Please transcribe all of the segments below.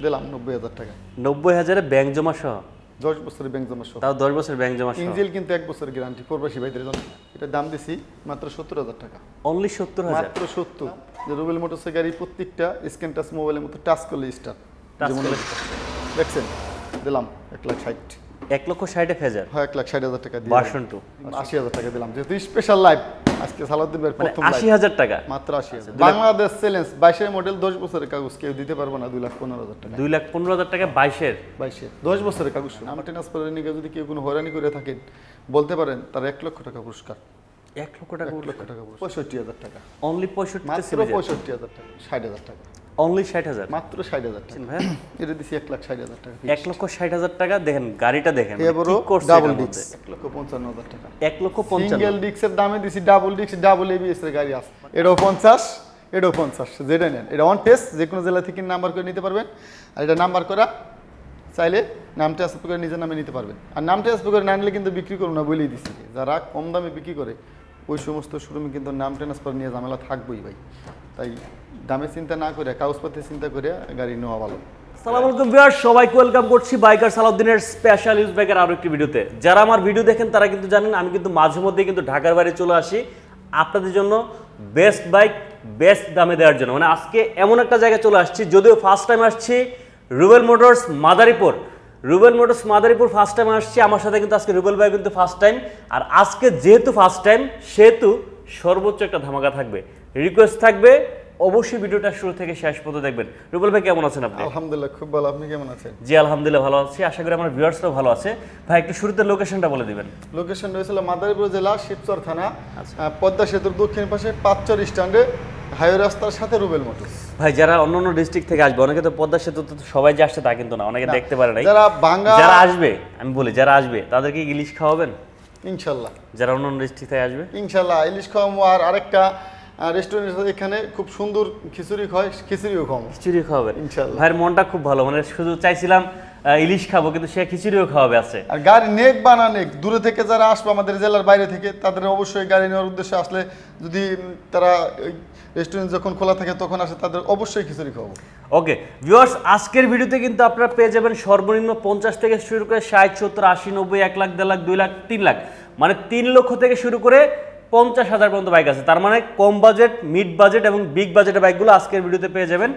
দিলাম 90,000 টাকা। 90,000 ব্যাংক জমা সহ 10 বছরের ব্যাংক জমা সহ। তাও 10 বছর ব্যাংক জমা সহ। ইঞ্জিল কিন্তু 1 বছরের গ্যারান্টি প্রবাসী ভাইদের জন্য। এটা দাম দিছি মাত্র 70,000 টাকা। অনলি 70,000 মাত্র 70। যে রুবেল মোটরসের গাড়ি প্রত্যেকটা স্ক্যান টাচ মোবাইলের মতো টাচ করলে স্টার্ট। যেমন দেখছেন দিলাম 1,60,000। 1,60,000 হ্যাঁ 1,60,000 টাকা দিয়ে ভার্সন 2 80,000 টাকা দিলাম। যেহেতু স্পেশাল লাইভ আজকে সালাউদ্দিন ভাইয়ের প্রথম লাইভ 80,000 টাকা মাত্র 80,000। বাংলাদেশ চ্যালেঞ্জ 22 এর মডেল 10 বছরের কাগজ কেউ দিতে পারবো না 2,15,000 টাকা। 2,15,000 টাকা 22 এর 10 বছরের কাগজ। আমার ট্রান্সফারের নিয়ে যদি কেউ কোনো হয়রানি করে থাকেন বলতে পারেন তার 1 লক্ষ টাকা পুরস্কার। 1 লক্ষ টাকা 1 লক্ষ টাকা 65,000 টাকা। অনলি 65 মাত্র 65,000 টাকা 60,000 টাকা। অনলি 60,000 মাত্র 60,000 টাকা ভাই এটা দিছি 1,60,000 টাকা। 1,60,000 টাকা দেখেন গাড়িটা দেখেন এবারো কি করছে ডাবল এটার ডিক্স মধ্যে 1,55,000 টাকা। 1,55,000 সিঙ্গেল ডিক্সের দামে দিছি ডাবল ডিক্স ডাবল এবিএস এর গাড়ি আছে। এটাও 50 এটাও 50 যেটা নেন এটা অন টেস্ট যে কোনো জেলা থেকে নাম্বার করে নিতে পারবেন। আর এটা নাম্বার করা চাইলে নাম ট্রান্সফার করে নিজের নামে নিতে পারবেন। আর নাম ট্রান্সফার করে না নিলে কিন্তু বিক্রি করুন না বলেই দিছি। যারা কম দামে বিক্রি করে ওই সমস্ত শোরুমে কিন্তু নাম ট্রান্সফার নিয়ে ঝামেলা থাকবেই ভাই। তাই দামে চিন্তা না করে কাগজপত্রে চিন্তা করে গাড়ি নেওয়া ভালো। আসসালামু আলাইকুম ভিউয়ার্স, সবাইকে ওয়েলকাম করছি বাইকার সালাউদ্দিনের স্পেশাল ইউজ বাইকের আরো একটি ভিডিওতে। যারা আমার ভিডিও দেখেন তারা কিন্তু জানেন আমি কিন্তু মাঝে মধ্যে কিন্তু ঢাকার বাইরে চলে আসি আপনাদের জন্য বেস্ট বাইক বেস্ট দামে দেওয়ার জন্য। মানে আজকে এমন একটা জায়গায় চলে আসছি, যদিও ফার্স্ট টাইম আসছি Rubel motors Madaripur. Rubel motors Madaripur first time আসছি, আমার সাথে কিন্তু আজকে রুবেল ভাই কিন্তু ফার্স্ট টাইম। আর আজকে যেহেতু ফার্স্ট টাইম সেহেতু সর্বোচ্চ একটা ধামাকা থাকবে, রিকোয়েস্ট থাকবে অবশ্যই ভিডিওটা শুরু থেকে শেষ পর্যন্ত দেখবেন। রুবেল ভাই কেমন আছেন আপনি? আলহামদুলিল্লাহ খুব ভালো। আপনি কেমন আছেন? জি আলহামদুলিল্লাহ ভালো আছি, আশা করি আমার ভিউয়ার্সরাও ভালো আছে। ভাই একটু শুরুতে লোকেশনটা বলে দিবেন। লোকেশন রয়েছিল মাদারীপুর জেলা শিবচর থানা, পদ্মা সেতুর দক্ষিণ পাশে পাঁচচর স্ট্যান্ডে হাইওয়ে রাস্তার সাথে রুবেল মোটরস। ভাই যারা অন্যান্য ডিস্ট্রিক্ট থেকে আসবে, অনেকে তো পদ্মা সেতু তো সবাই যে আসছে তা কিন্তু না, অনেকে দেখতে পারে নাই। যারা আসবে আমি বলি যারা আসবে তাদেরকে ইলিশ খাওয়াবেন ইনশাল্লাহ। যারা অন্যান্য ডিস্ট্রিক্ট থেকে আসবে ইনশাল্লাহ ইলিশ খাওয়াবো। আর আরেকটা রেস্টুরেন্ট এখানে খুব সুন্দর খিচুড়ি হয়, খিচুড়িও খাওয়াবো। খিচুড়ি খাওয়াবেন ইনশাল্লাহ। ভাইয়ের মনটা খুব ভালো, মানে শুধু চাইছিলাম ইলিশ খাবো কিন্তু সে খিচুড়িও খাওয়াবে আছে। আর গাড়ি নেক বানা নেক দূরে থেকে যারা আসবে আমাদের জেলার বাইরে থেকে তাদের অবশ্যই গাড়ি নেওয়ার উদ্দেশ্যে আসলে যদি তারা রেস্টুরেন্ট যখন খোলা থাকে তখন আসে তাদের অবশ্যই খিচুড়ি খাওয়াবো। ওকে ভিউয়ার্স, আজকের ভিডিওতে কিন্তু আপনারা পেয়ে যাবেন সর্বনিম্ন 50 থেকে শুরু করে 60, 70, 80, 90, 1 লাখ, 1.5 লাখ, 2 লাখ, 3 লাখ, মানে 3 লক্ষ থেকে শুরু করে 50,000 পর্যন্ত বাইক আছে। তার মানে কম বাজেট, মিড বাজেট এবং বিগ বাজেটের বাইকগুলো আজকের ভিডিওতে পেয়ে যাবেন।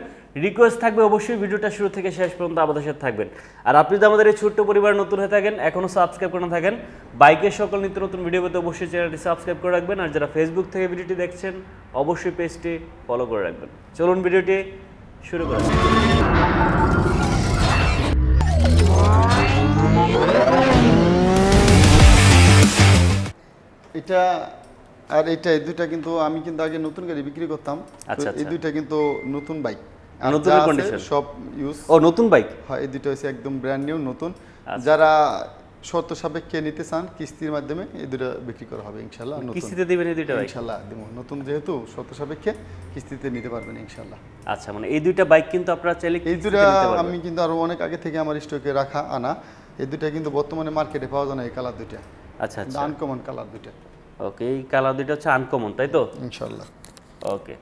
রিকোয়েস্ট থাকবে অবশ্যই ভিডিওটা শুরু থেকে শেষ পর্যন্ত আমাদের সাথে থাকবেন। আর আপনি যদি আমাদের এই ছোট্ট পরিবারে নতুন হয়ে থাকেন, এখনও সাবস্ক্রাইব করে না থাকেন, বাইকের সকল নিত্য নতুন ভিডিও পেতে অবশ্যই চ্যানেলটি সাবস্ক্রাইব করে রাখবেন। আর যারা ফেসবুক থেকে ভিডিওটি দেখছেন অবশ্যই পেজটি ফলো করে রাখবেন। চলুন ভিডিওটি শুরু করা যাক। এটা আর এটা এই দুইটা কিন্তু আমি কিন্তু আগে নতুন গাড়ি বিক্রি করতাম। এই দুইটা কিন্তু নতুন বাইক, নতুন কন্ডিশন সব ইউজ। ও নতুন বাইক? হ্যাঁ এই দুটো হচ্ছে একদম ব্র্যান্ড নিউ নতুন। যারা শর্ত সাপেক্ষে নিতে চান কিস্তির মাধ্যমে এই দুটো বিক্রি করা হবে ইনশাআল্লাহ। কিস্তিতে দিবেন এই দুইটা বাইক? ইনশাআল্লাহ দেব। নতুন যেহেতু শর্ত সাপেক্ষে কিস্তিতে নিতে পারবেন ইনশাআল্লাহ। আচ্ছা, মানে এই দুইটা বাইক কিন্তু আপনারা চাইলে এই দুটো আমি কিন্তু আরো অনেক আগে থেকে আমার স্টকে রাখা আনা। এই দুটো কিন্তু বর্তমানে মার্কেটে পাওয়া যায় না এই কালার দুটো। আচ্ছা আচ্ছা, আনকমন কালার দুটো। ওকে, এই কালার দুটো হচ্ছে আনকমন, তাই তো? ইনশাআল্লাহ। ওকে,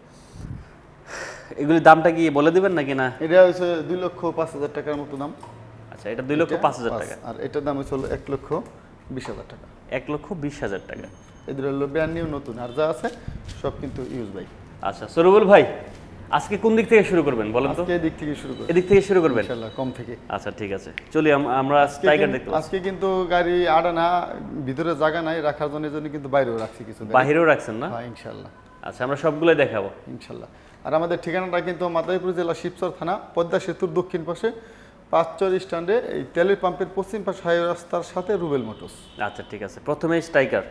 এগুলির দামটা কি বলে দিবেন নাকি না? এটা হচ্ছে 2,05,000 টাকার মতো দাম। আচ্ছা, এটা 2,05,000 টাকা। আর এটার দাম হচ্ছে 1,20,000 টাকা। 1,20,000 টাকা। এদের হলো ব্র্যান্ড নিউ নতুন, আর যা আছে সব কিন্তু ইউজ বাইক। আচ্ছা সরুবুল ভাই, আজকে কোন দিক থেকে শুরু করবেন বলেন তো? আজকে এদিক থেকে শুরু করব। এদিক থেকে শুরু করবেন ইনশাআল্লাহ, কম থেকে। আচ্ছা ঠিক আছে, চলি আমরা স্ট্রাইকার দেখতে। আজকে কিন্তু গাড়ি আড়ানা ভিতরে জায়গা নাই রাখার জন্য কিন্তু বাইরেও রাখছি কিছু। বাইরেও রাখছেন না? হ্যাঁ ইনশাআল্লাহ। আচ্ছা, আমরা সবগুলোই দেখাবো ইনশাআল্লাহ। আর আমাদের ঠিকানাটা কিন্তু মাদারীপুর জেলা শিবচর থানা, পদ্মা সেতুর দক্ষিণ পাশে পাঁচচর স্ট্যান্ডে, এই তেলের পাম্পের পশ্চিম পাশে হাইওয়ে রাস্তার সাথে রুবেল মোটরস। আচ্ছা ঠিক আছে, প্রথমে স্ট্রাইকার।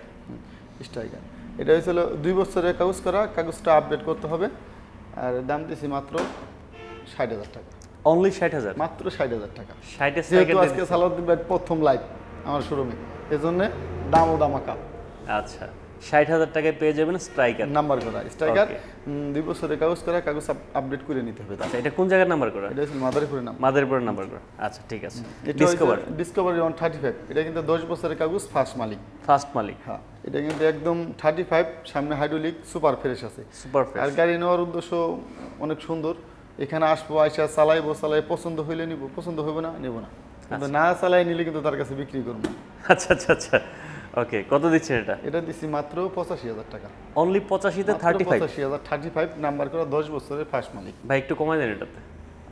স্ট্রাইকার এটা হয়েছিল 2 বছরের কাগজ করা, কাগজটা আপডেট করতে হবে। আর দাম দিয়েছি মাত্র 60,000 টাকা। অনলি 60,000? মাত্র 60,000 টাকা। 60 যেহেতু আজকে সালাউদ্দিন ভাই প্রথম লাইভ আমার শোরুমে, এজন্য দাম ও দামাকা। আচ্ছা, 60,000 টাকায় পেয়ে যাবেন স্ট্রাইকার নাম্বার করা। স্ট্রাইকার 2 বছরের কাগজ করা, কাগজ আপডেট করে নিতে হবে। আচ্ছা, এটা কোন জায়গার নাম্বার করা? এটা হচ্ছে মাদারীপুরের নাম্বার। মাদারীপুরের নাম্বার করা। আচ্ছা ঠিক আছে। ডিসকভারি 135, এটা কিন্তু 10 বছরের কাগজ, ফার্স্ট মালিক। ফার্স্ট মালিক? হ্যাঁ, এটা কিন্তু একদম 35, সামনে হাইড্রোলিক, সুপার ফ্রেশ আছে। Super fresh. আর গাড়ি নেওয়ার উদ্দেশ্য অনেক সুন্দর, এখানে আসবো, আইসা চালাইবো, চালাই পছন্দ হইলে নিব, পছন্দ হইব না নিব না, কিন্তু না চালাই নিলে কিন্তু তার কাছে বিক্রি করবো। আচ্ছা আচ্ছা আচ্ছা, ওকে, কত দিচ্ছেন এটা? এটা দিচ্ছি মাত্র 85,000 টাকা। অনলি 85-তে 35? 85,000, 35 নাম্বার করা, 10 বছরের ফার্স্ট মালিক। ভাই একটু কমাই দেন এটাতে।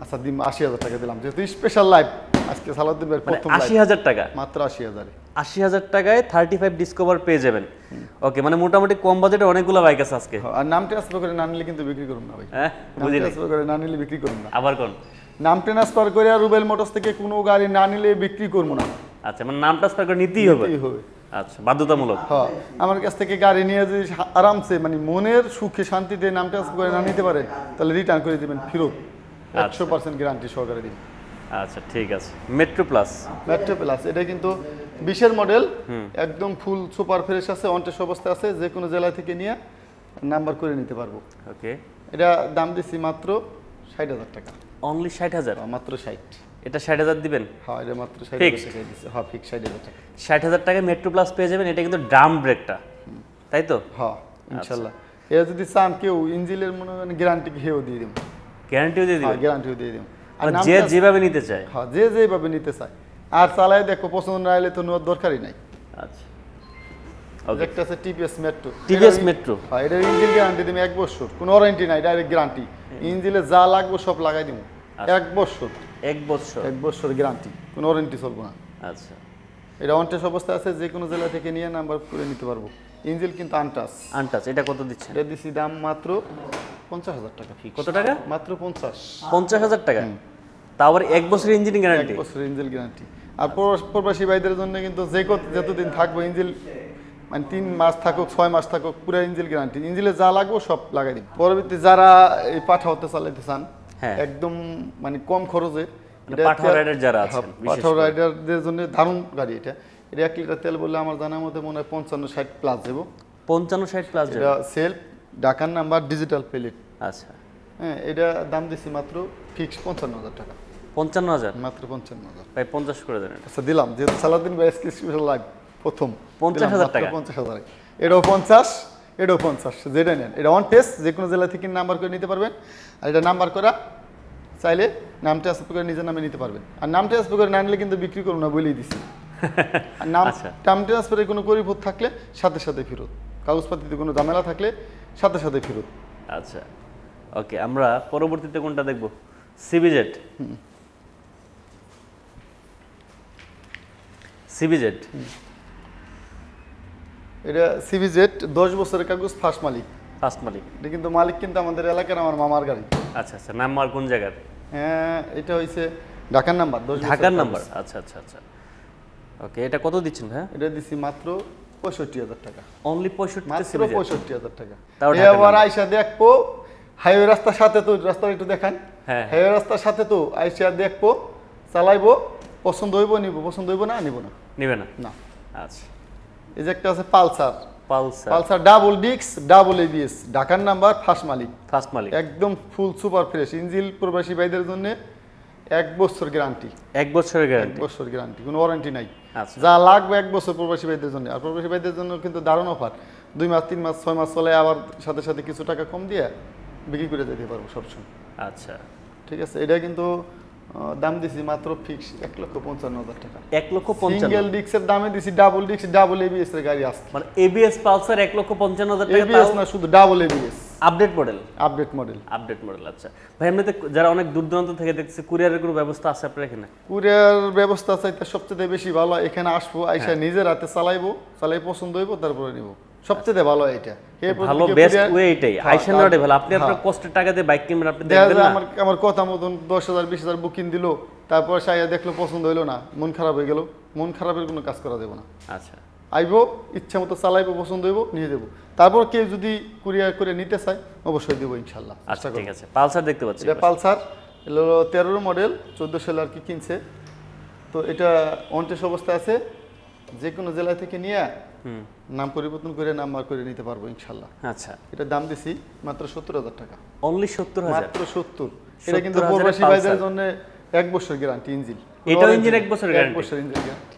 আচ্ছা দিম 80,000 টাকা দিলাম, যেহেতু স্পেশাল লাইভ আজকে সালাউদ্দিন ভাইয়ের মানে প্রথম লাইভ। 80,000 টাকা? মাত্র 80,000। 80,000 টাকায় 35 ডিসকভার পেয়ে যাবেন। ওকে, মানে মোটামুটি কম বাজেটে অনেকগুলো বাইক আছে আজকে। আর নাম ট্রান্সফার করে না নিলে কিন্তু বিক্রি করুন না ভাই। হ্যাঁ, নাম বুঝিনি। ট্রান্সফার করে না নিলে বিক্রি করুন না। আবার কোন? নাম ট্রান্সফার করে আর রুবেল মোটরস থেকে কোনো গাড়ি না নিলে বিক্রি করবো না। আচ্ছা, মানে নাম ট্রান্সফার করে নিতেই হবে? নিতেই হবে। আচ্ছা, বাধ্যতামূলক। হ্যাঁ, আমার কাছ থেকে গাড়ি নিয়ে যদি আরামসে মানে মনের সুখে শান্তিতে নাম ট্রান্সফার করে না নিতে পারে, তাহলে রিটার্ন করে দিবেন, ফেরত 100% গ্যারান্টি সহকারে দিন। আচ্ছা ঠিক আছে। Metro plus? মেট্রো প্লাস এটা কিন্তু 20-এর মডেল, একদম ফুল সুপার ফ্রেশ আছে, অনটেস্ট অবস্থা আছে, যে কোনো জেলা থেকে নিয়ে নাম্বার করে নিতে পারবো। ওকে, এটা দাম দিচ্ছি মাত্র 60,000 টাকা। অনলি 60,000? মাত্র 60। এটা 60,000 দিবেন? হ্যাঁ, এটা মাত্র 60,000 Fixed? টাকা দিচ্ছে। হ্যাঁ, ফিক্স 60,000 টাকা। 60,000 টাকায় মেট্রো প্লাস পেয়ে যাবেন। এটা কিন্তু ড্রাম ব্রেকটা, তাই তো? হ্যাঁ, ইনশাল্লাহ। এটা যদি চান কেউ ইঞ্জিনের মনে করেন গ্যারান্টি হেও দিয়ে দিব। গ্যারান্টিও দিয়ে হ্যাঁ, দিবেন? গ্যারান্টিও দিয়ে দিব। আর মানে যে যেভাবে নিতে চায়? হ্যাঁ, যে যেভাবে নিতে চায়। আর চালায় দেখো, পছন্দ না হলে তো নেওয়ার দরকারই নাই। আচ্ছা, একটা আছে টিপিএস মেট্রো। TVS metro? হ্যাঁ, এটার ইঞ্জিন গ্যারান্টি দিবে 1 বছর, কোনো ওয়ারেন্টি নাই, ডাইরেক্ট গ্যারান্টি। ইঞ্জিনে যা লাগবে সব লাগাই দিব 1 বছর। 1 বছর? 1 বছর গ্যারান্টি, কোনো ওয়ারেন্টি চলবে না। আচ্ছা, এটা অনটেস্ট অবস্থা আছে, যে কোনো জেলা থেকে নিয়ে নাম্বার করে নিতে পারবো। ইঞ্জিন কিন্তু আনটাচ। আনটাচ। এটা কত দিচ্ছেন? এটা দিছি দাম মাত্র 50,000 টাকা। কত টাকা? মাত্র 50। 50,000 টাকা? তাও আবার 1 বছরের ইঞ্জিন গ্যারান্টি? 1 বছরের ইঞ্জিন গ্যারান্টি। আর প্রবাসী ভাইদের জন্য কিন্তু যতদিন থাকবো ইঞ্জিন, মানে 3 মাস থাকুক 6 মাস থাকুক, পুরো ইঞ্জিন গ্যারান্টি। ইঞ্জিনে যা লাগবে সব লাগাই দিন। পরবর্তী যারা এই পাঠাওতে চালাইতে চান, হ্যাঁ, একদম মানে কম খরচে, পাঠাও রাইডার যারা আছেন, পাঠাও রাইডারদের জন্য দারুণ গাড়ি। এটা 1 লিটার তেল বললে আমার জানার মধ্যে মনে হয় 55-60 প্লাস দেবো। 55-60 প্লাস? এটা সেলফ, ঢাকার নাম্বার, ডিজিটাল প্লেট। আচ্ছা, হ্যাঁ, এটা দাম দিছি মাত্র ফিক্স 55,000 টাকা। 55,000? মাত্র 55,000। ভাই 50 করে দেন। আচ্ছা দিলাম, যেহেতু সালাউদ্দিন ভাই স্পেশাল লাইভ প্রথম 50,000 টাকা? 50,000। এটাও 50, এটাও 50, যেটা নেন। এটা অন টেস্ট, যে কোনো জেলা থেকে নাম্বার করে নিতে পারবেন। আর এটা নাম্বার করা, চাইলে নাম ট্রান্সফার করে নিজের নামে নিতে পারবেন। আর নাম ট্রান্সফার করে না নিলে কিন্তু বিক্রি করুন না, বলেই দিছি। আর নাম ট্রান্সফারের কোনো পরিপথ থাকলে সাথে সাথে ফেরত, কাগজপাতিতে কোনো ঝামেলা থাকলে সাথে সাথে ফেরত। আচ্ছা, ওকে, আমরা পরবর্তীতে কোনটা দেখব? সিবিজেড? সিবিজেড? এটা সিবিজেড 10 বছরের কাগজ, ফার্স্ট মালিক। ফার্স্ট মালিক? এটা কিন্তু মালিক কিন্তু আমাদের এলাকার আমার মামার গাড়ি। আচ্ছা আচ্ছা, নাম্বার কোন জায়গার? হ্যাঁ, এটা হইছে ঢাকার নাম্বার, 10 ঢাকার নাম্বার। আচ্ছা আচ্ছা আচ্ছা, ওকে, এটা কত দিচ্ছেন ভাই? এটা দিছি মাত্র 65,000 টাকা। অনলি 65? মাত্র 65,000 টাকা। তাও এবার আইসা দেখবো, হাইওয়ে রাস্তার সাথে তো, রাস্তা একটু দেখান। হ্যাঁ, হাইওয়ে রাস্তার সাথে তো, আইসা দেখবো, চালাইবো, পছন্দ হইব নিব, পছন্দ হইব না নিব না। নিবে না? না। আচ্ছা, এই যে একটা আছে Pulsar. Pulsar? Pulsar double disc, double ABS, ঢাকার নাম্বার, ফার্স্ট মালিক। ফার্স্ট মালিক? একদম ফুল সুপার ফ্রেশ ইঞ্জিন, প্রবাসী ভাইদের জন্য 1 বছর গ্যারান্টি। 1 বছরের 1 গ্যারান্টি? বছর গ্যারান্টি, কোনো ওয়ারেন্টি নাই। আচ্ছা, যা লাগবে 1 বছর প্রবাসী ভাইদের জন্য। আর প্রবাসী ভাইদের জন্য কিন্তু দারুণ অফার, 2 মাস 3 মাস 6 মাস চলে, আবার সাথে সাথে কিছু টাকা কম দিয়ে বিক্রি করে যেতে পারবো সবসময়। আচ্ছা, ঠিক আছে। এটা কিন্তু দাম দিছি মাত্র ফিক্স 1,55,000 টাকা। 1,55,000? সিঙ্গেল ডিস্কের দামে দিছি, ডাবল ডিস্ক, ডাবল এবিএস এর গাড়ি আছে। মানে এবিএস পালসার 1,55,000 টাকা? এবিএস না, শুধু double ABS. Update model? Update model. Update model, আচ্ছা। ভাই এমনিতে যারা অনেক দূর দূরান্ত থেকে দেখছে, কুরিয়ারের কোনো ব্যবস্থা আছে আপনার এখানে? কুরিয়ার ব্যবস্থা চাইতে সবচেয়ে বেশি ভালো, এখানে আসবো, আইসা নিজের হাতে চালাইবো, চালাই পছন্দ হইব, তারপরে নিব। সবচেয়ে ভালো এটা। ভালো, বেস্ট ওয়ে এটাই। আইসা নেওয়াটাই ভালো। আপনি আপনার কষ্টের টাকা দিয়ে বাইক কিনবেন, আপনি দেখবেন না আমার কথা মতন 10,000 20,000 বুকিং দিল, তারপর সাইয়া দেখলো পছন্দ হইলো না, মন খারাপ হয়ে গেল, মন খারাপের কোনো কাজ করা যাবে না। আচ্ছা, আইবো, ইচ্ছা মতো চালাইবো, পছন্দ হইব, নিয়ে দেবো। তারপর কেউ যদি কুরিয়ার করে নিতে চায়, অবশ্যই দেবো ইনশাল্লাহ। আচ্ছা ঠিক আছে। পালসার দেখতে পাচ্ছি? এটা পালসার, এলো 13 মডেল, 14 সালে আর কি কিনছে। তো এটা অনটেস্ট অবস্থায় আছে, যে কোনো জেলা থেকে নিয়ে নাম পরিবর্তন করে নাম্বার করে নিতে পারবো ইনশাল্লাহ। আচ্ছা, এটা দাম দিছি মাত্র 70,000 টাকা। অনলি 70,000? মাত্র 70। এটা কিন্তু প্রবাসী ভাইদের জন্য 1 বছর গ্যারান্টি ইঞ্জিন। এটাও ইঞ্জিন 1 বছর গ্যারান্টি? 1 বছর ইঞ্জিন গ্যারান্টি।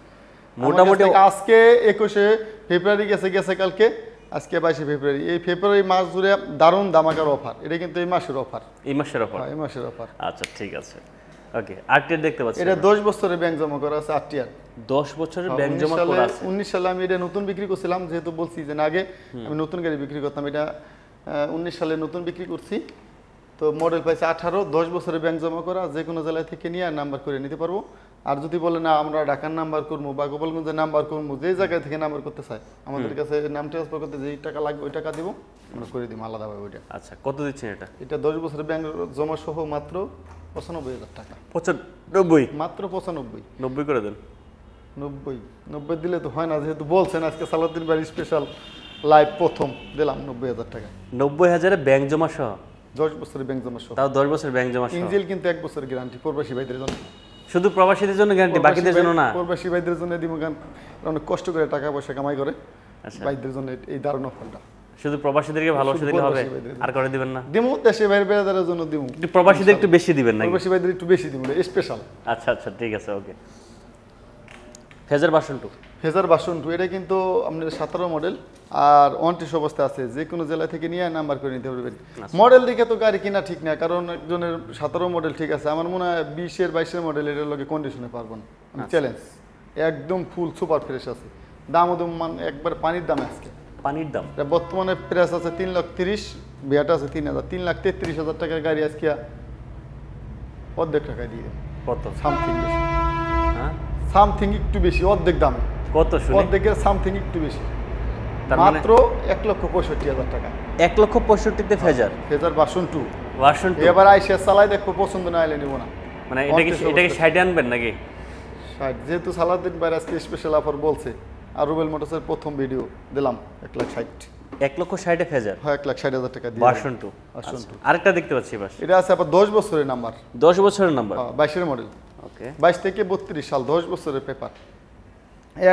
মোটামুটি আজকে 21 ফেব্রুয়ারি গেছে কালকে, আজকে 22 ফেব্রুয়ারি, এই ফেব্রুয়ারি মাস জুড়ে দারুণ ধামাকার অফার, এটা কিন্তু এই মাসের অফার। এই মাসের অফার? এই মাসের অফার। আচ্ছা ঠিক আছে, ওকে। আরটিআর দেখতে পাচ্ছি, এটা 10 বছরের ব্যাংক জমা করা আছে আরটিআর। 10 বছরের ব্যাংক জমা করা আছে। 19 সালে আমি এটা নতুন বিক্রি করছিলাম, যেহেতু বলছি যে আগে আমি নতুন গাড়ি বিক্রি করতাম, এটা 19 সালে নতুন বিক্রি করছি। তো মডেল পাইছে 18, 10 বছরের ব্যাংক জমা করা, যে কোনো জেলায় থেকে নিয়ে নাম্বার করে নিতে পারবো। আর যদি বলে না আমরা ঢাকার নাম্বার করবো বা গোপালগঞ্জের নাম্বার করবো, যে জায়গায় থেকে নাম্বার করতে চাই, আমাদের কাছে নাম ট্রান্সফার করতে যেই টাকা লাগবে ওই টাকা দিব, আমরা করে দিব আলাদাভাবে ওইটা। আচ্ছা, কত দিচ্ছেন এটা? এটা 10 বছরের ব্যাংক জমা সহ মাত্র 95,000 টাকা। 95? মাত্র 95। 90 করে দেন। 90 দিলে তো হয় না, যেহেতু বলছেন আজকে সালাউদ্দিন ভাই স্পেশাল লাইভ প্রথম দিলাম 90,000 টাকা। 90,000 ব্যাংক জমা সহ? 10 বছরের ব্যাংক জমা সহ। তাও 10 বছরের ব্যাংক জমা সহ। ইঞ্জিল কিন্তু 1 বছরের গ্যারান্টি প্রবাসী ভাইদের জন্য। শুধু প্রবাসীদের জন্য গ্যারান্টি, বাকিদের জন্য না? প্রবাসী ভাইদের জন্য দিব, কারণ অনেক কষ্ট করে টাকা পয়সা কামাই করে। আচ্ছা, ভাইদের জন্য এই দারুণ অফারটা। শুধু প্রবাসীদেরকে ভালোবাসা দিলে হবে, আর করে দিবেন না? দিমু, দেশে বাইরে বেড়াদারের জন্য দিমু। একটু প্রবাসীদের একটু বেশি দিবেন নাকি? প্রবাসী ভাইদের একটু বেশি দিমু, স্পেশাল। আচ্ছা আচ্ছা ঠিক আছে, okay. Fazer version 2? Fazer version 2 এটা কিন্তু আপনার 17 মডেল আর 29 অবস্থা আছে, যে কোনো জেলা থেকে নিয়ে নাম্বার করে নিতে পারবেন। মডেল দেখে তো গাড়ি কিনা ঠিক না, কারণ একজনের 17 মডেল ঠিক আছে, আমার মনে হয় 20-এর 22-এর মডেল এটার লগে কন্ডিশনে পারবো না, আমি চ্যালেঞ্জ। একদম ফুল সুপার ফ্রেশ আছে, দাম ওদম একবার পানির দাম। আজকে পানির দাম এটা বর্তমানে প্রাইস আছে 3,30,000, বিয়াটা আছে 3,000, 3,33,000 টাকার গাড়ি আজকে অর্ধেক টাকায় দিয়ে দেন। কত? সামথিং বেশি, হ্যাঁ সামথিং একটু বেশি, অর্ধেক দামে। কত শুনি? অর্ধেকের সামথিং একটু বেশি, তার মানে মাত্র 1,65,000 টাকা। 1,65,000-তে ফেজার ফেজার ভার্সন 2। ভার্সন 2 এবার আইসা চালাই দেখবো, পছন্দ না হলে নিব না। মানে এটাকে 60 আনবেন নাকি? 60, যেহেতু সালাউদ্দিন ভাই আজকে স্পেশাল অফার বলছে, আর রুবেল মোটরসের প্রথম ভিডিও দিলাম 1,60,000। 1,60,000-এ ফেজার? হ্যাঁ, 1,60,000 টাকা দিয়ে ভার্সন 2। ভার্সন 2। আরেকটা দেখতে পাচ্ছি বাস, এটা আছে আবার 10 বছরের নাম্বার, 10 বছরের নাম্বার, 22-এর মডেল। ওকে। 22 থেকে 32 সাল, 10 বছরের পেপার,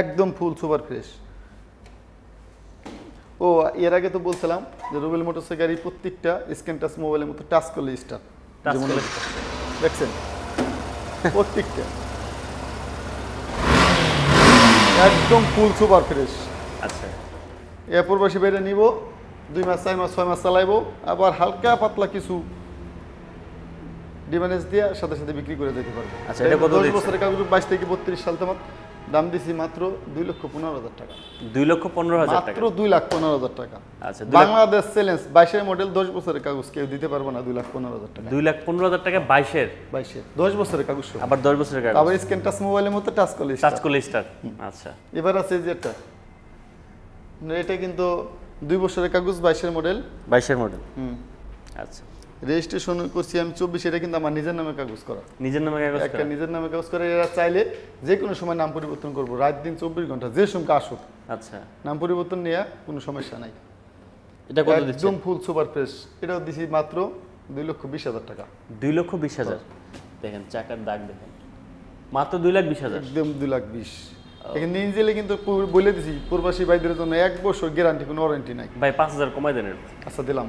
একদম ফুল সুপার ফ্রেশ। ও এর আগে তো বলছিলাম যে রুবেল মোটরসের গাড়ি প্রত্যেকটা স্ক্যান টাচ মোবাইলের মতো টাচ করলে স্টার্ট, যেমন দেখছেন প্রত্যেকটা একদম ফুল সুপার ফ্রেশ। আচ্ছা, এ প্রবাসী বাইরে নিব, 2 মাস 4 মাস 6 মাস চালাইবো, আবার হালকা পাতলা কিছু ডিমান্ডেজ দিয়ে সাথে সাথে বিক্রি করে যেতে পারবে। আচ্ছা, এটা কত 10 দিচ্ছেন? বছরের কাগজ 22 থেকে 32 সাল তোমার দাম দিছি মাত্র 2,15,000 টাকা। 2,15,000 টাকা? মাত্র 2,15,000 টাকা। আচ্ছা, বাংলাদেশ চ্যালেঞ্জ, 22-এর মডেল 10 বছরের কাগজ কেউ দিতে পারবে না 2,15,000 টাকা। 2,15,000 টাকা 22-এর? 22-এর 10 বছরের কাগজ সহ। আবার 10 বছরের কাগজ, আবার স্ক্যান টাচ মোবাইলের মতো টাচ করলে টাচ করলে স্টার্ট। আচ্ছা, এবার আছে যেটা এটা কিন্তু 2 বছরের কাগজ, 22-এর মডেল। 22-এর মডেল। আচ্ছা, রেজিস্ট্রেশন করছি আমি 24, এটা কিন্তু আমার নিজের নামে কাগজ করা, নিজের নামে কাগজ একটা করা? নিজের নামে কাগজ করে। এরা চাইলে যে কোনো সময় নাম পরিবর্তন করবো, রাত দিন 24 ঘন্টা যে সময় আসুক আচ্ছা, নাম পরিবর্তন নিয়ে কোনো সমস্যা নাই। এটা কত দিচ্ছেন? একদম ফুল সুপার ফ্রেশ, এটাও দিছি মাত্র 2,20,000 টাকা। 2,20,000? দেখেন চাকার দাগ দেখেন, মাত্র 2,20,000। একদম 2,20,000। এখানে ইঞ্জিলে কিন্তু বলে দিছি প্রবাসী ভাইদের জন্য 1 বছর গ্যারান্টি, কোনো ওয়ারেন্টি নাই। ভাই 5,000 কমাই দেন। আচ্ছা দিলাম,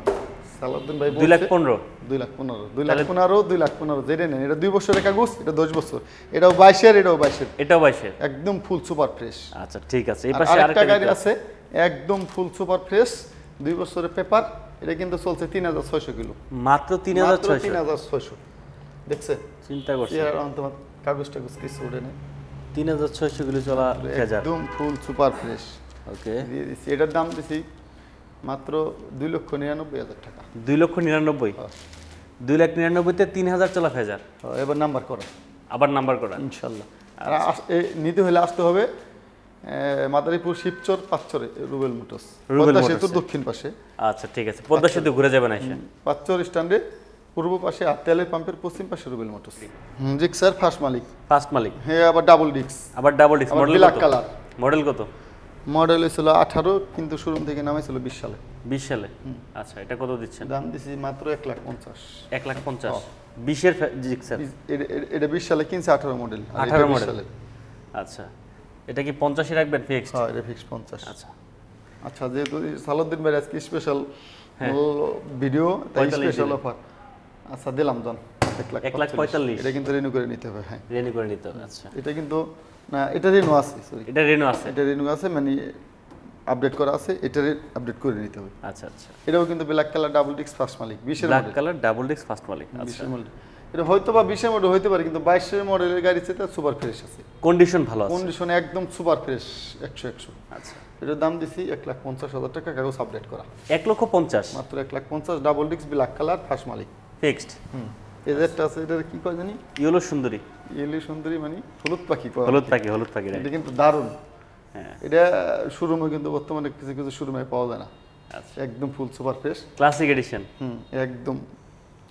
সালাউদ্দিন ভাই 2,15,000? 2,15,000 যেটা নেন, এটা 2 বছরের কাগজ, এটা 10 বছর, এটাও 22-এর, এটাও 22-এর। এটাও 22-এর? একদম ফুল সুপার ফ্রেশ। আচ্ছা ঠিক আছে, এই পাশে আরেকটা আরেকটা গাড়ি আছে একদম ফুল সুপার ফ্রেশ, 2 বছরের পেপার, এটা কিন্তু চলছে 3,600 কিলো। মাত্র 3,600? 3,600 দেখছেন? চিন্তা করছি, তোমার কাগজ টাগজ কিছু উঠে নেই, 3,600 কিলো চলা ফেজার, একদম ফুল সুপার ফ্রেশ। ওকে, দিয়ে দিচ্ছি, এটার দাম দিছি মাত্র 2,99,000 টাকা। 2,99,000? 2,99,000-তে 3,000 চলা ফেজার? এবার নাম্বার করা, আবার নাম্বার করা ইনশাল্লাহ। আর নিতে হলে আসতে হবে মাদারীপুর শিবচর 5চরে রুবেল মোটরস, পদ্মা সেতুর দক্ষিণ পাশে। আচ্ছা ঠিক আছে, পদ্মা সেতু ঘুরে যাবেন এসে 5চর স্ট্যান্ডে পূর্ব পাশে, আর তেলের পাম্পের পশ্চিম পাশে রুবেল মোটরস। জি স্যার, ফার্স্ট মালিক। ফার্স্ট মালিক? হ্যাঁ, আবার ডাবল ডিস্ক। আবার ডাবল ডিস্ক, মডেল ব্ল্যাক কত? কালার। মডেল কত? মডেল ছিল 18, কিন্তু শোরুম থেকে নামাইছিল 20 সালে। 20 সালে? আচ্ছা, এটা কত দিচ্ছেন? দাম দিছি মাত্র 1,50,000। 1,50,000? 20-এর জিক্সার? এটা 20 সালে কিনছে, 18 মডেল। 18 মডেল? আচ্ছা, এটা কি 50-ই রাখবেন ফিক্সড? হ্যাঁ, এটা ফিক্সড 50। আচ্ছা আচ্ছা, যেহেতু সালাউদ্দিন ভাই আজকে স্পেশাল ভিডিও, তাই স্পেশাল অফার। আচ্ছা দিলাম জান 1,45,000? এটা কিন্তু রিনিউ করে নিতে হবে। হ্যাঁ, রেনি করে নিতে হবে। আচ্ছা, এটা কিন্তু না, এটা রিনিউ আছে, সরি এটা রেনো আছে? এটা রিনিউ আছে, মানে আপডেট করা আছে, এটার আপডেট করে নিতে হবে। আচ্ছা আচ্ছা, এটাও কিন্তু black colour double disc first মালিক 20-এর black model. Colour double disc first মালিক। আচ্ছা, 20-এর মডেল এটা হয়তো বা 20-এর মডেল হইতে পারে, কিন্তু 22-এর মডেলের গাড়ির চেয়ে সুপার ফ্রেশ আছে, কন্ডিশন ভালো আছে। কন্ডিশন একদম সুপার ফ্রেশ 100। আচ্ছা, এটার দাম দিছি 1,50,000 টাকা, কাগজ আপডেট করা 1,50,000 মাত্র 1,50,000, double disc black colour first মালিক ফিক্সড। এজেটটা আছে, এটার কি কয় জানি, ইয়েলো সুন্দরী, ইয়েলি সুন্দরী মানে হলুদ পাখি কয়, হলুদ পাখি, হলুদ পাখি এটা কিন্তু দারুণ। হ্যাঁ, এটা শোরুমে কিন্তু বর্তমানে কিছু কিছু শোরুমে পাওয়া যায় না, আচ্ছা, একদম full super fresh. Classic edition. একদম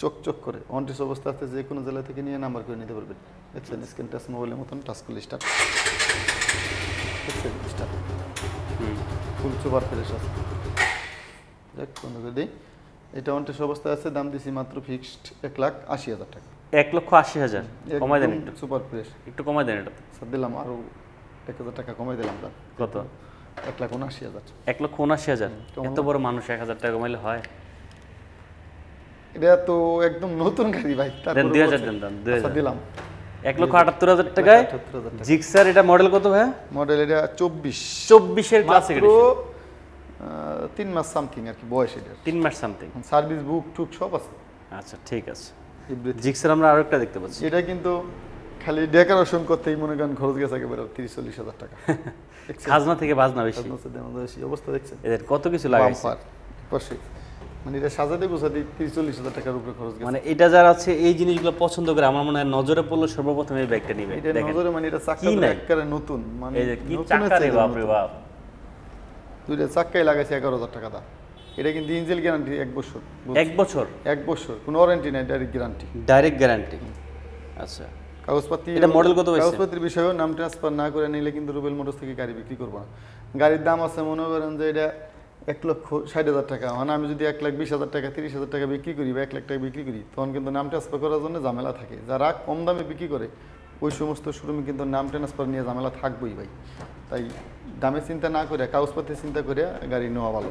চকচক করে অনটিস অবস্থা আছে, যে কোনো জেলা থেকে নিয়ে নাম্বার করে নিতে পারবেন। দেখছেন স্ক্রিন টাচ মোবাইলের মতন টাচ করলে স্টার্ট, দেখছেন স্টার্ট, ফুল সুপার ফ্রেশ আছে। দেখ বন্ধ করে দিই, এটা অনটিস অবস্থায় আছে, দাম দিছি মাত্র ফিক্সড 1,80,000 টাকা। 1,80,000 কমাই দেন একটু, সুপার ফ্রেশ একটু কমাই দেন এটা। স্যার দিলাম আরো 1,000 টাকা কমাই দিলাম, দাম কত? 1,79,000। 1,79,000। এত বড় মানুষ 1,000 টাকা কমাইলে হয়? এটা তো একদম নতুন গাড়ি ভাই, দেন তারপরে 2,000 বলছে- দেন, দেন আচ্ছা, 2,000। দিলাম 1,78,000 টাকায় 78,000 টাকা। জিক্সার। এটা মডেল কত ভাই? মডেল এটা 24 24 এর ক্লাসিক মাত্র এডিশন। 3 মাস সামথিং আর কি বয়স এটার। 3 মাস সামথিং। সার্ভিস বুক টুক সব আছে। আচ্ছা, ঠিক আছে। Everything। জিক্সার আমরা আরেকটা দেখতে পাচ্ছি। এটা কিন্তু খালি ডেকোরেশন করতেই মনে করেন খরচ গেছে একেবারে 30-40,000 টাকা। খাজনা থেকে বাজনা বেশি। অবস্থা দেখছেন, এদের কত কিছু লাগাইছে। বাম্পার পাশে, মানে এটা সাজাতে গোছাতে 30-40,000 টাকার উপরে খরচ গেছে। মানে এটা যারা আছে এই জিনিসগুলো পছন্দ করে, আমার মনে হয় নজরে পড়লে সর্বপ্রথম এই ব্যাগটা নিবে। এটা দেখেন নজরে মানে এটা কি চাকাটা নাই? একেবারে নতুন, মানে এই যে কি নতুনের চাকা রে, চেয়ে বাপ রে নতুন। বাপ। দুইটা চাক্কাই লাগাইছে 11,000 টাকা দাম। এটা কিন্তু ইঞ্জিন গ্যারান্টি 1 বছর। 1 বছর 1 বছর, কোনো ওয়ারেন্টি নাই, ডাইরেক্ট গ্যারান্টি। Direct guarantee. আচ্ছা, কাগজপাতি, এটা মডেল কত হয়েছে? কাগজপাতির বিষয়েও নাম ট্রান্সফার না করে নিলে কিন্তু রুবেল মোটরস থেকে গাড়ি বিক্রি করবো না। গাড়ির দাম আছে মনে করেন যে এটা 1,60,000 টাকা, মানে আমি যদি 1,20,000 টাকা 30,000 টাকা বিক্রি করি বা 1 লাখ টাকা বিক্রি করি, তখন কিন্তু নাম ট্রান্সফার করার জন্য ঝামেলা থাকে। যারা কম দামে বিক্রি করে ওই সমস্ত শোরুমে কিন্তু নাম ট্রান্সফার নিয়ে ঝামেলা থাকবেই ভাই। তাই দামে চিন্তা না করে কাগজপাতি চিন্তা করে গাড়ি নেওয়া ভালো,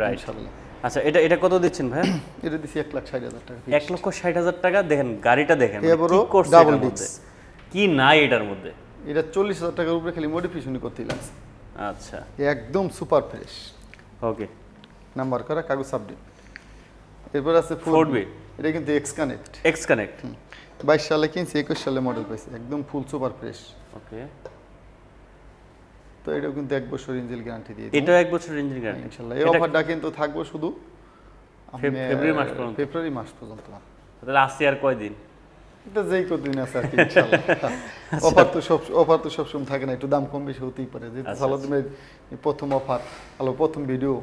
রাইট। ইনশাল্লাহ। আচ্ছা, এটা এটা কত দিচ্ছেন ভাই? এটা দিছি 1,60,000 টাকা। 1,60,000 টাকা। দেখেন গাড়িটা দেখেন, মানে এবারও কি করছে double এটার মধ্যে? disc। কি নাই এটার মধ্যে? এটা 40,000 টাকার উপরে খালি মডিফিকেশন করতেই লাগছে। আচ্ছা, একদম সুপার ফ্রেশ, ওকে। নাম্বার করা, কাগজ আপডেট। এরপর আছে Ford B। এটা কিন্তু এক্স কানেক্ট, এক্স কানেক্ট। 22 সালে কিনছি, 21 সালে মডেল পাইছে, একদম ফুল সুপার ফ্রেশ। ওকে, তো এটাও কিন্তু 1 বছর ইঞ্জিন গ্যারান্টি দিয়ে দিই এটাও 1 বছর ইঞ্জিন গ্যারান্টি ইনশাআল্লাহ। এই অফারটা কিন্তু থাকবো শুধু ফেব্রুয়ারি মাস পর্যন্ত। ফেব্রুয়ারি মাস পর্যন্ত। তাহলে আসছে আর কয়দিন? এটা যেই কতদিন আছে আর কি ইনশাআল্লাহ। অফার তো সব সময় থাকে না, একটু দাম কম বেশি হতেই পারে, যেহেতু আচ্ছা, সালাদিনের প্রথম অফার, প্রথম ভিডিও,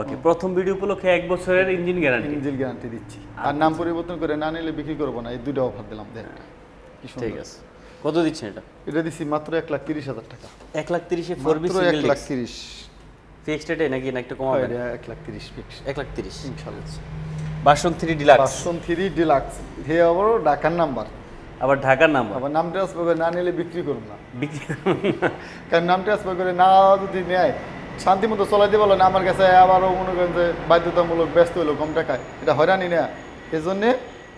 ওকে। প্রথম ভিডিও উপলক্ষে 1 বছরের ইঞ্জিন গ্যারান্টি। ইঞ্জিন গ্যারান্টি দিচ্ছি। আর নাম পরিবর্তন করে না নিলে বিক্রি করবো না, এই দুটো অফার দিলাম। দেখ কি সুন্দর। ঠিক আছে, কত দিচ্ছেন এটা? এটা দিছি মাত্র 1,30,000 টাকা। 1,30,000 এ 4B মাত্র সিঙ্গেল ডিস্ক 1,30,000। ফিক্সড রেটে নাকি না একটু কমাবেন? এটা 1,30,000 ফিক্স 1,30,000 ইনশাআল্লাহ। ভার্সন 3 ডিলাক্স, ভার্সন 3 ডিলাক্স, হে আবারও ঢাকার নাম্বার, আবার ঢাকার নাম্বার। আবার নাম ট্রান্সফার করে না নিলে বিক্রি করব না। বিক্রি কারণ নাম ট্রান্সফার করে না যদি নেয়, শান্তি মতো চলাইতে পারলো না, আমার কাছে আবারও মনে করেন যে বাধ্যতামূলক ব্যস্ত হলো কম টাকায়, এটা হয়রানি নেয়া। এই জন্যে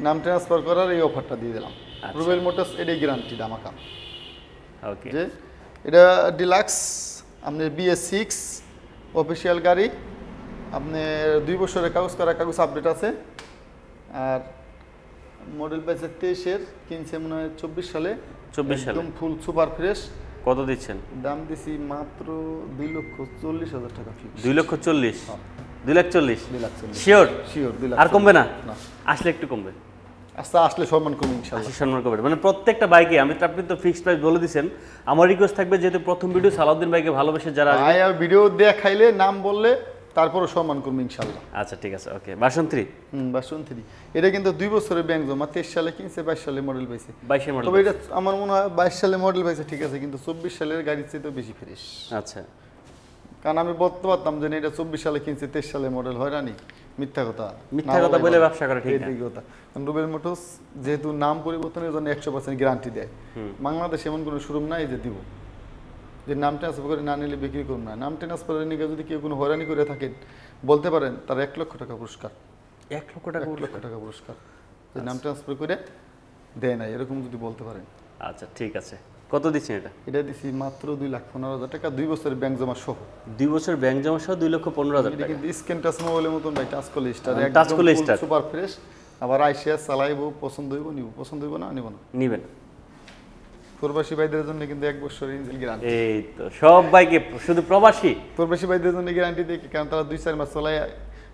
নাম ট্রান্সফার করার এই অফারটা দিয়ে দিলাম। আচ্ছা। রুবেল মোটরস এটাই গ্যারান্টি দামাকা, ওকে। যে এটা ডিলাক্স আপনার BS6 অফিসিয়াল গাড়ি, আপনার 2 বছরের কাগজ করা, কাগজ আপডেট আছে। আর মডেল পাইছে 23-এর, কিনছে মনে হয় 24 সালে। 24 সালে। একদম ফুল সুপার ফ্রেশ। কত দিচ্ছেন? দাম দিছি মাত্র 2,40,000 টাকা ফিক্স। 2,40,000 2,40,000 2,40,000 শিওর? শিওর 2,40,000 আর কমবে না? না, আসলে একটু কমবে, আস্তে আসলে সম্মান করবো ইনশাআল্লাহ। সম্মান করবেন। মানে প্রত্যেকটা বাইকে আপনি তো ফিক্সড প্রাইস বলে দিয়েছেন। আমার রিকোয়েস্ট থাকবে, যেহেতু প্রথম ভিডিও সালাউদ্দিন বাইকে ভালোবেসে যারা আসবে- ভাই ভিডিও দেখাইলে নাম বললে তারপরে সম্মান করবো ইনশাআল্লাহ। আচ্ছা, ঠিক আছে, ওকে। ভার্সন 3 ভার্সন 3 এটা কিন্তু 2 বছরের ব্যাংক জমা, 23 সালে কিনছে, 22 সালে মডেল পাইছে। 22 মডেল। তবে এটা আমার মনে হয় 22 সালে মডেল পাইছে ঠিক আছে, কিন্তু 24 সালের গাড়ির চেয়ে তো বেশি ফ্রেশ। আচ্ছা, কারণ আমি বলতে পারতাম যে না, এটা 24 সালে কিনছে 23 সালে মডেল, হয়রানি মিথ্যা কথা, মিথ্যা কথা বলে ব্যবসা করে, ঠিক না? এটাই কথা। কারণ রুবেল মোটরস যেহেতু নাম পরিবর্তনের জন্য 100% গ্যারান্টি দেয়, বাংলাদেশে এমন কোনো শোরুম নাই যে দিব যে নাম ট্রান্সফার করে না নিলে বিক্রি করুন না। নাম ট্রান্সফারের নিয়ে যদি কেউ কোনো হয়রানি করে থাকেন বলতে পারেন, তার 1 লক্ষ টাকা পুরস্কার। 1 লক্ষ টাকা 1 লক্ষ টাকা পুরস্কার যে নাম ট্রান্সফার করে দেয় না, এরকম যদি বলতে পারেন। আচ্ছা, ঠিক আছে। কত দিচ্ছেন এটা? এটা দিছি মাত্র 2,15,000 টাকা, 2 বছরের ব্যাংক জমা সহ। 2 বছর ব্যাংক জমা সহ 2,15,000 এটা টাকা। কিন্তু স্ক্যান টাচ মোবাইলের মতন ভাই, touch call star, touch call star, super fresh. আবার আইসিয়া চালাইবো, পছন্দ হইব নিব, পছন্দ হইব না নিব না। নিবেন। প্রবাসী ভাইদের জন্য কিন্তু 1 বছর ইঞ্জিন গ্যারান্টি। এই তো সব বাইকে শুধু প্রবাসী? প্রবাসী ভাইদের জন্য গ্যারান্টি দেই, কারণ তারা 2-4 মাস চালায়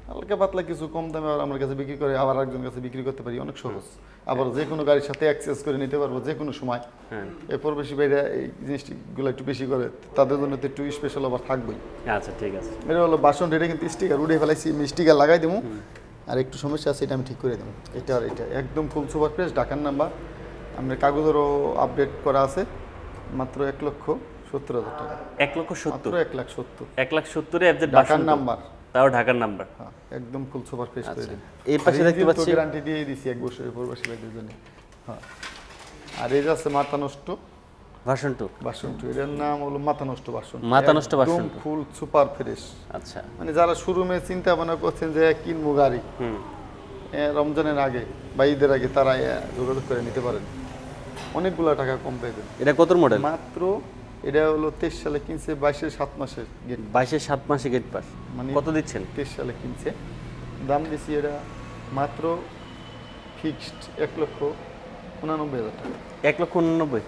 হালকা পাতলা কিছু কম দামে আর আমার কাছে বিক্রি করে, আবার আরেকজন কাছে বিক্রি করতে পারি, অনেক সহজ। আবার যে কোনো গাড়ির সাথে অ্যাক্সেস করে নিতে পারবো যে কোনো সময়। হ্যাঁ, এই প্রবাসী ভাইরা এই জিনিসগুলো একটু বেশি করে, তাদের জন্য তো একটু স্পেশাল আবার থাকবেই। আচ্ছা ঠিক আছে। এটা হলো বাসন, এটা কিন্তু স্টিকার উড়ে ফেলাইছি, আমি স্টিকার লাগাই দেবো। আর একটু সমস্যা আছে, এটা আমি ঠিক করে দেবো। এটা আর এটা একদম ফুল সুপার ফ্রেশ, ঢাকার নাম্বার, আপনার কাগজেরও আপডেট করা আছে। মাত্র 1,70,000 টাকা। 1,70,000? 1,70,000। 1,70,000 এফজেড ঢাকার নাম্বার, তাও ঢাকার নাম্বার। হ্যাঁ, একদম ফুল সুপার ফ্রেশ করে দিন। এই পাশে দেখতে পাচ্ছি গ্যারান্টি দিয়ে দিছি 1 বছরের প্রবাসী ভাইদের জন্য। হ্যাঁ, আর এই যে আছে মাথা নষ্ট ভার্সন 2। ভার্সন 2, এটার নাম হলো মাথা নষ্ট ভার্সন। মাথা নষ্ট ভার্সন 2, ফুল সুপার ফ্রেশ। আচ্ছা, মানে যারা শোরুমে চিন্তা ভাবনা করছেন যে কিনবো গাড়ি রমজানের আগে বা ঈদের আগে, তারা যোগাযোগ করে নিতে পারেন, অনেকগুলো টাকা কম পাইবেন। এটা কত মডেল? মাত্র এটা হলো 23 সালে কিনছে, 22-এর 7 মাসের গেট। 22-এর 7 মাসে গেট পাস। মানে কত দিচ্ছেন? 23 সালে কিনছে, দাম দিছি এটা মাত্র ফিক্সড 1,89,000 টাকা। 1,89,000?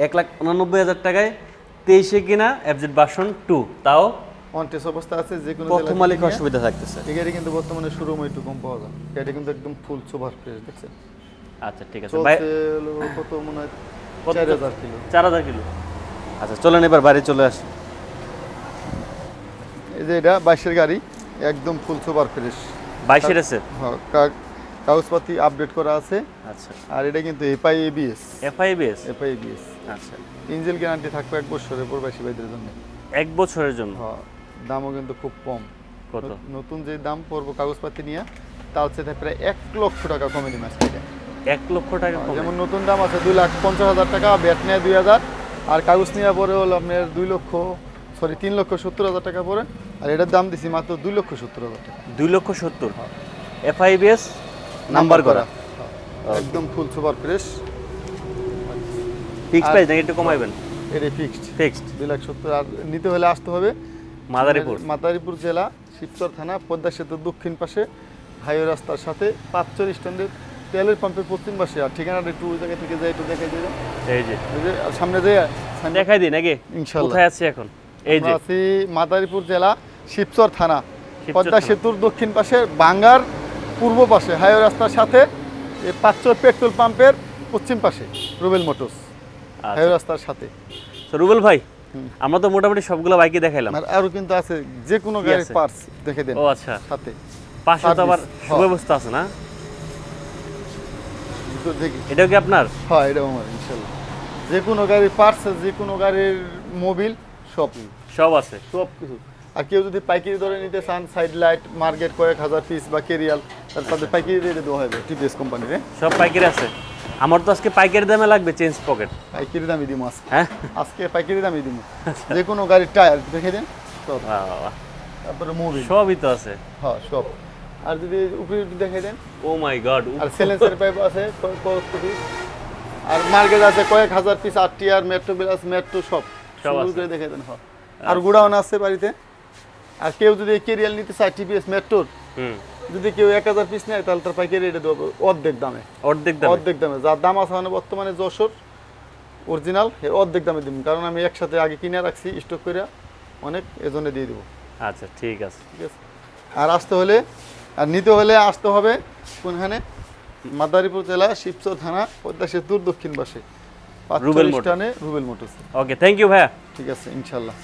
1,89,000 টাকায় 23-এ কিনা এফজেড ভার্সন 2, তাও অনটেস অবস্থা আছে, যে কোনো প্রথম মালিক অসুবিধা থাকতেছে। এই গাড়ি কিন্তু বর্তমানে শোরুমে একটু কম পাওয়া যায়। এটা কিন্তু একদম ফুল সুপার ফ্রেশ, দেখছেন? আচ্ছা ঠিক আছে ভাই। চলছে হলো কত মনে হয় 4,000 কিলো। 4,000 কিলো। আচ্ছা চলেন এবার বাইরে চলে আসি। এই যে এটা 22-এর গাড়ি, একদম ফুল সুপার ফ্রেশ। 22-এর আছে? হ্যাঁ, কাগজপাতি আপডেট করা আছে। আচ্ছা, আর এটা কিন্তু এফআই এবিএস। এফআইবিএস? FI ABS. আচ্ছা, ইঞ্জিন গ্যারান্টি থাকবে 1 বছরের প্রবাসী ভাইদের জন্য। 1 বছরের জন্য? হ্যাঁ, দামও কিন্তু খুব কম। কত? নতুন যে দাম পড়বো কাগজপাতি নিয়ে, তার চেয়ে প্রায় 1,00,000 টাকা কমে দিন আজকে। 1,00,000 টাকা কম? যেমন নতুন দাম আছে 2,50,000 টাকা, ব্যাট নিয়ে 2,000, আর কাগজ নিয়ে পরে হলো আপনার 3,70,000 টাকা পরে। আর এটার দাম দিছি মাত্র 2,70,000 টাকা। 2,70,000? এফআইবিএস নাম্বার করা? একদম full super fresh. Fix price নাকি একটু কমাইবেন? এটা ফিক্সড ফিক্সড 2,70,000। আর নিতে হলে আসতে হবে মাদারীপুর জেলা, শিবচর থানা, পদ্মা সেতুর দক্ষিণ পাশে, হাইওয়ে রাস্তার সাথে 45 স্ট্যান্ডের তেলের পাম্পের পশ্চিম পাশে। আর ঠিকানাটা একটু ওই জায়গা থেকে যাই, একটু দেখাই দিলাম। এই যে আর সামনে যাই দেখাই দিন আগে, ইনশাআল্লাহ। কোথায় আছি এখন? এই যে আছি মাদারীপুর জেলা, শিবচর থানা, পদ্মা থানা। সেতুর দক্ষিণ পাশে, বাঙ্গার পূর্ব পাশে, হাইওয়ে রাস্তার সাথে, এই 5 পেট্রোল পাম্পের পশ্চিম পাশে, রুবেল মোটরস, হাইওয়ে রাস্তার সাথে। তো রুবেল ভাই, আমরা তো মোটামুটি সবগুলো বাইকই দেখাইলাম, আর আরো কিন্তু আছে, যে কোনো গাড়ির আছে? পার্টস দেখে দেন ও আচ্ছা, সাথে। পাশে তো আবার Service, সুব্যবস্থা আছে না? তো দেখি, এটাও কি আপনার? হ্যাঁ এটাও আমার ইনশাল্লাহ। যে কোনো গাড়ির পার্টস, যে কোনো গাড়ির মোবিল, সব সব আছে? সব কিছু। আর কেউ যদি পাইকারি দরে নিতে চান, সাইড লাইট, মার্কেট কয়েক হাজার পিস বা কেরিয়াল, তাদের পাইকারি রেটে দেওয়া হবে টিভিএস কোম্পানির। সব পাইকারি আছে? আমার তো আজকে পাইকারি দামে লাগবে, চেঞ্জ পকেট। পাইকারি দামই দিব আজকে। হ্যাঁ, আজকে পাইকারি দামই দিব। যে কোনো গাড়ির টায়ার দেখে দেন সব, বাহ, বাহ, বাহ। তারপরে মোবিল, সবই তো আছে। হ্যাঁ সব। আর যদি উপরে একটু দেখে দেন, ও মাই গড। আর সেলেন্সার পাইপ আছে কয়েক পিস, আর মার্কেট আছে কয়েক হাজার piece, RTR, metro plus, metro সব সব সুন্দর আছে। করে দেখে দেন। হ্যাঁ, আর গুড়াউন আছে বাড়িতে। আর কেউ যদি কেরিয়াল নিতে চায় টিভিএস মেট্রোর, যদি কেউ 1,000 পিস নেয়, তাহলে তার পাইকারি রেটে দেবো অর্ধেক দামে। অর্ধেক দাম? অর্ধেক দামে যার দাম আছে মানে বর্তমানে যশোর অরিজিনাল, এর অর্ধেক দামে দিব, কারণ আমি একসাথে আগে কিনে রাখছি স্টক করে অনেক, এজন্য দিয়ে দেবো। আচ্ছা ঠিক আছে। ঠিক আছে। আর আসতে হলে, আর নিতে হলে আসতে হবে কোনখানে? মাদারীপুর জেলা, শিবচর থানা, পদ্মা সেতুর দক্ষিণ পাশে, Rubel Motors. Rubel Motors. Okay, thank you ভাইয়া। ঠিক আছে ইনশাল্লাহ।